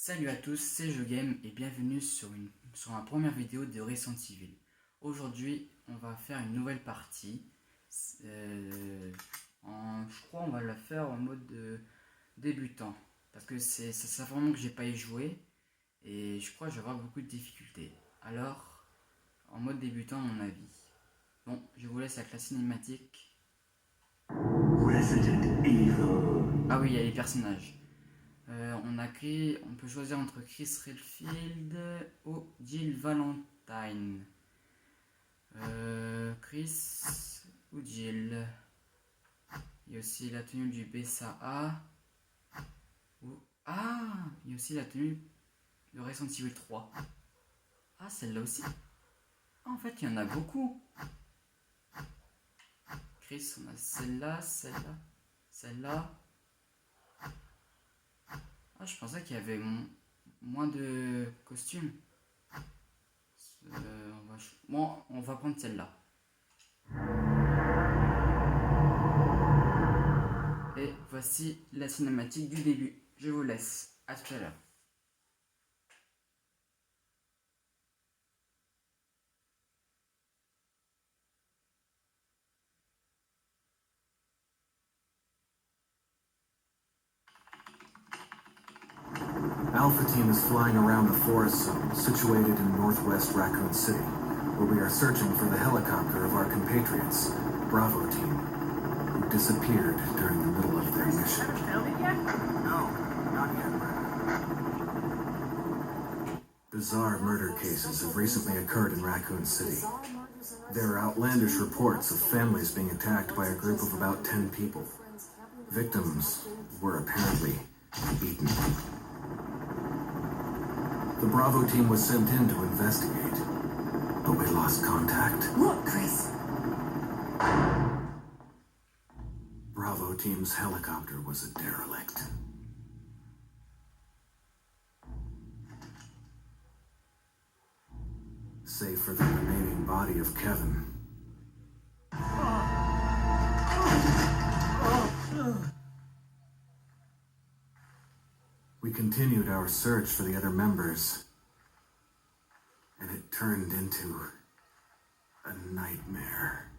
Salut à tous, c'est JeGame et bienvenue sur ma première vidéo de Resident Evil. Aujourd'hui, on va faire une nouvelle partie. Je crois on va la faire en mode débutant. Parce que ça fait vraiment que j'ai pas y joué. Et je crois que je vais avoir beaucoup de difficultés. Alors, en mode débutant à mon avis. Bon, je vous laisse avec la cinématique. Resident Evil. Ah oui, il y a les personnages. On peut choisir entre Chris Redfield ou Jill Valentine. Chris ou Jill. Il y a aussi la tenue du BSAA. Il y a aussi la tenue de Resident Evil 3. Ah, celle-là aussi. Ah, en fait, il y en a beaucoup. Chris, on a celle-là, celle-là, celle-là. Ah, je pensais qu'il y avait moins de costumes. On va prendre celle-là. Et voici la cinématique du début. Je vous laisse. À tout à l'heure. Alpha Team is flying around the forest zone situated in northwest Raccoon City, where we are searching for the helicopter of our compatriots, Bravo Team, who disappeared during the middle of their mission. No, not yet, Brad. Bizarre murder cases have recently occurred in Raccoon City. There are outlandish reports of families being attacked by a group of about 10 people. Victims were apparently beaten. The Bravo team was sent in to investigate, but we lost contact. Look, Chris! Bravo team's helicopter was a derelict. Save for the remaining body of Kevin. We continued our search for the other members, and it turned into a nightmare.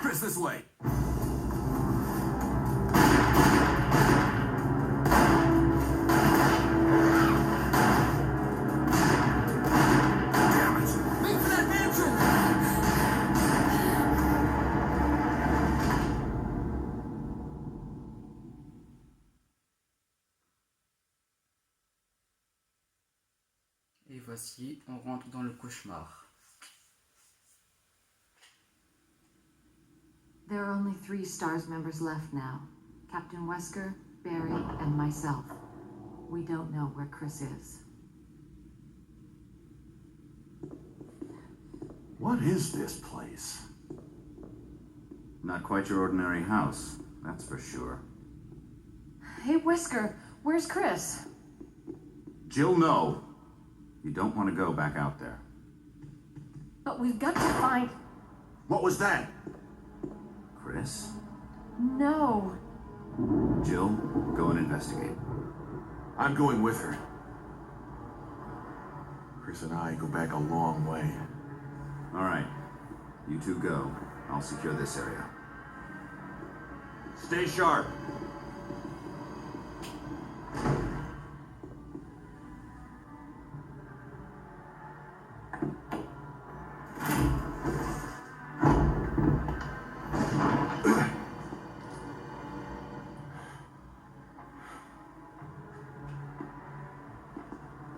Chris, this way. Damn it. Make for that mansion! Et voici, on rentre dans le cauchemar. There are only 3 STARS members left now. Captain Wesker, Barry, and myself. We don't know where Chris is. What is this place? Not quite your ordinary house, that's for sure. Hey, Wesker, where's Chris? Jill, no. You don't want to go back out there. But we've got to find... What was that? Chris? No. Jill, go and investigate. I'm going with her. Chris and I go back a long way. All right. You two go. I'll secure this area. Stay sharp.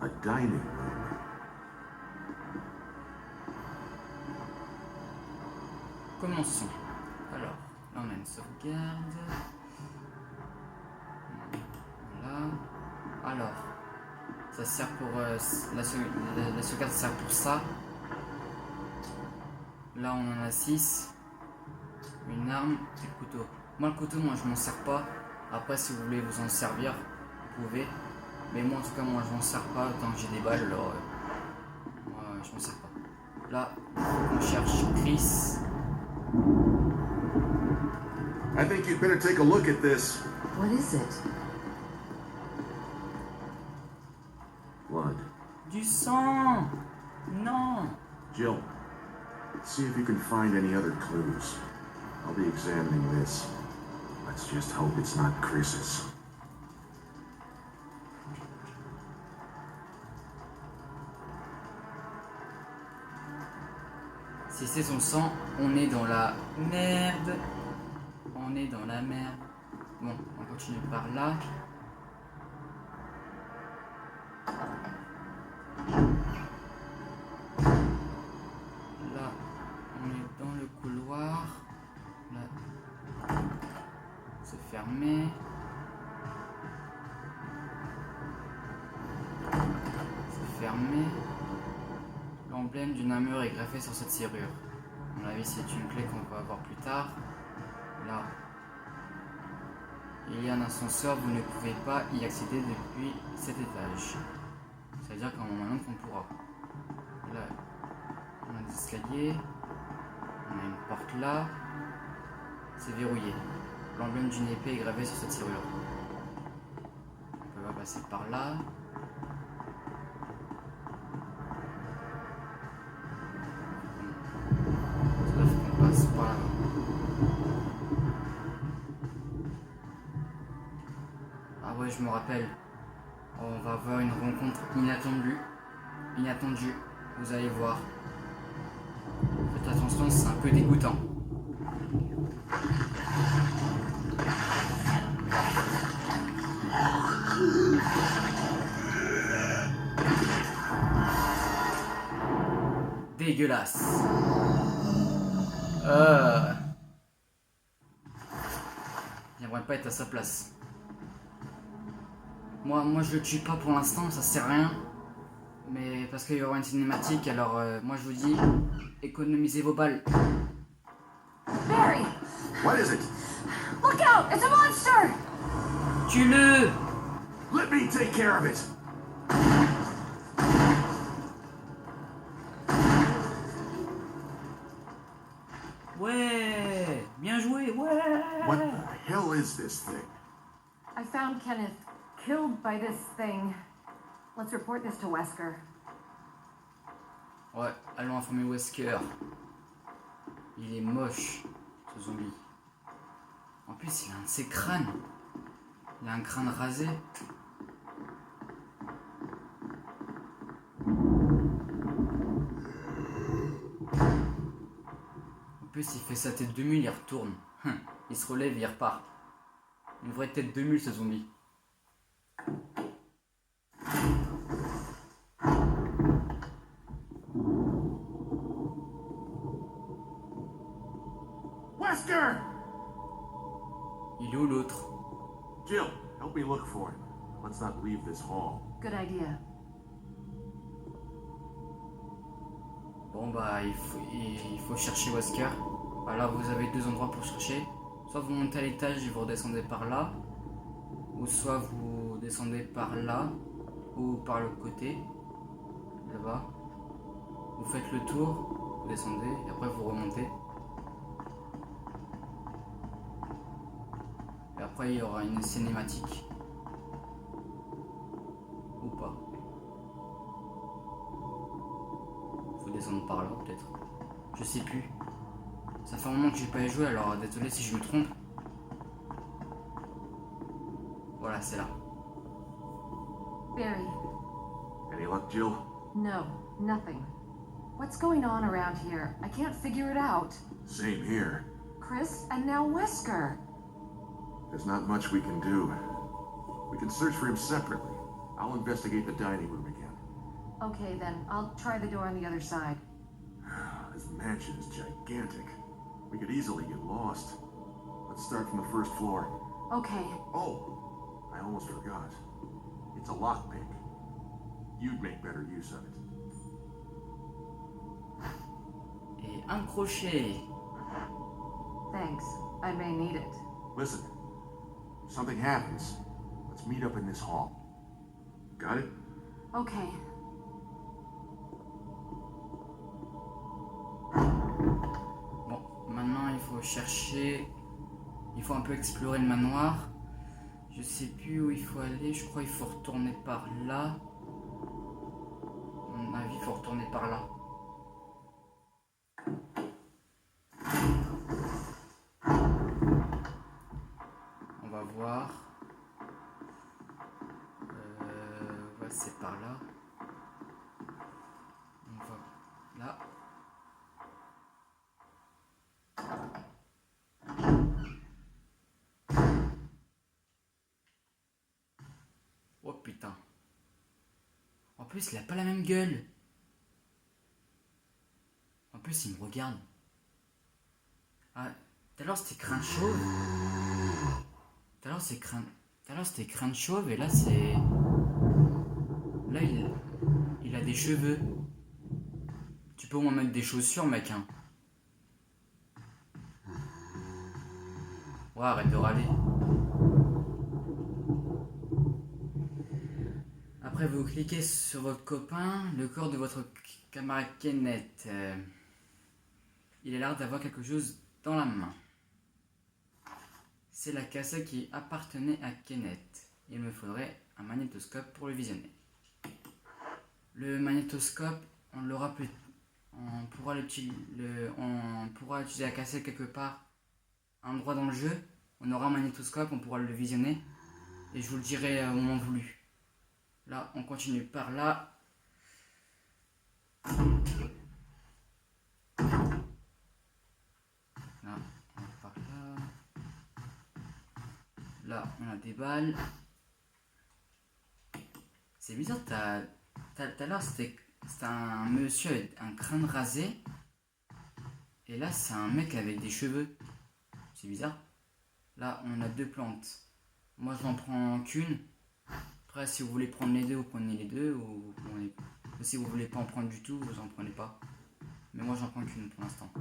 A dining room. Commençons. Alors, là on a une sauvegarde. Voilà. Alors, ça sert pour... la sauvegarde sert pour ça. Là on en a 6. Une arme et le couteau. Moi le couteau, moi je m'en sers pas. Après si vous voulez vous en servir, vous pouvez. Mais moi en tout cas, moi je m'en sers pas tant que j'ai des balles, alors moi je m'en sers pas. Là, on cherche Chris. I think you'd better take a look at this. What is it? Blood. Du sang! Non! Jill, see if you can find any other clues. I'll be examining this. Let's just hope it's not Chris's. Si c'est son sang, on est dans la merde. On est dans la merde. Bon, on continue par là. Là, on est dans le couloir. Là, c'est fermé. C'est fermé. L'emblème d'une armure est greffé sur cette serrure. À mon avis, c'est une clé qu'on va avoir plus tard. Là, il y a un ascenseur, vous ne pouvez pas y accéder depuis cet étage. C'est-à-dire qu'à un moment donné, on pourra. Là, on a des escaliers. On a une porte là. C'est verrouillé. L'emblème d'une épée est gravé sur cette serrure. On peut pas passer par là. Voilà. Ah ouais, je me rappelle. On va avoir une rencontre inattendue. Inattendue. Vous allez voir. Faites attention, c'est un peu dégoûtant. Dégueulasse. J'aimerais pas être à sa place. Moi je le tue pas pour l'instant, ça sert à rien. Mais parce qu'il va y avoir une cinématique, alors moi je vous dis, économisez vos balles. Barry! What is it? Look out! It's a monster! Tue-le! Let me take care of it. Ouais! Bien joué, ouais! What the hell is this thing? I found Kenneth killed by this thing. Let's report this to Wesker. Ouais, allons informer Wesker. Il est moche, ce zombie. En plus, il a un de ses crânes. Il a un crâne rasé. En plus, il fait sa tête de mule, il retourne. Il se relève et il repart. Une vraie tête de mule, ce zombie. Wesker! Il est où l'autre? Jill, help me look for him. Let's not leave this hall. Good idea. Bon bah il faut chercher Wesker. Bah, là vous avez deux endroits pour chercher. Soit vous montez à l'étage et vous redescendez par là. Ou soit vous descendez par là. Ou par le côté. Là-bas. Vous faites le tour. Vous descendez et après vous remontez. Et après il y aura une cinématique. Ou pas. Faut descendre par là peut-être. Je sais plus. Ça fait un moment que j'ai pas joué, alors désolé si je me trompe. Voilà, c'est là. Barry. Any luck, Jill? No, nothing. What's going on around here? I can't figure it out. Same here. Chris, and now Wesker. There's not much we can do. We can search for him separately. I'll investigate the dining room again. Okay, then. I'll try the door on the other side. This mansion is gigantic. We could easily get lost. Let's start from the first floor. Okay. Oh, I almost forgot. It's a lockpick. You'd make better use of it. Et un crochet. Thanks. I may need it. Listen, if something happens, let's meet up in this hall. Got it? Okay. Bon, maintenant il faut chercher. Il faut un peu explorer le manoir. Je sais plus où il faut aller. Je crois qu'il faut retourner par là. À mon avis, il faut retourner par là. On va voir. Ouais, c'est par là. On va là. Oh putain. En plus, il a pas la même gueule. En plus, il me regarde. Ah, tout à l'heure c'était crâne chauve. Tout à l'heure c'était crâne chauve et là c'est... Là il a des cheveux. Tu peux au moins mettre des chaussures, mec, hein. Ouais, arrête de râler. Après, vous cliquez sur votre copain, le corps de votre camarade Kenneth. Il a l'air d'avoir quelque chose dans la main. C'est la cassette qui appartenait à Kenneth. Il me faudrait un magnétoscope pour le visionner. Le magnétoscope, on l'aura plus. On pourra utiliser la cassette quelque part, un endroit dans le jeu. On aura un magnétoscope, on pourra le visionner. Et je vous le dirai au moment voulu. Là, on continue par là. Là, on va par là. Là, on a des balles. C'est bizarre, tout à l'heure, c'était un monsieur avec un crâne rasé. Et là, c'est un mec avec des cheveux. C'est bizarre. Là, on a deux plantes. Moi, je n'en prends qu'une. Après, si vous voulez prendre les deux, vous prenez les deux. Ou si vous voulez pas en prendre du tout, vous en prenez pas. Mais moi, j'en prends qu'une pour l'instant.